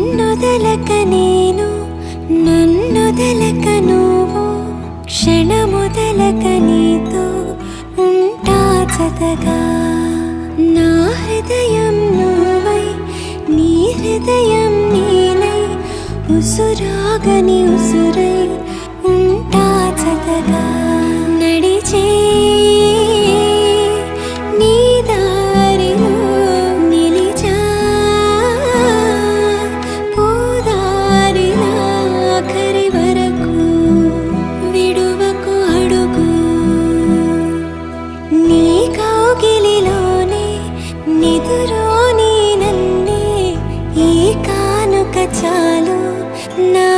నిన్నొదలక నేను నన్నొదలక నువ్వు క్షణమొదలక నీతో ఉంటా జతగా నా హృదయం నువ్వై నీ హృదయం నేనై ఉసురాగని ఉసురై ఉంటా జతగా నడిచే నీ దారిలో నిలిచా పోదారిలా ఆఖరి వరకు విడువకు అడుగు నీ కౌగిలిలోనే నిదురోని నన్నే ఈ కానుక చాలు నా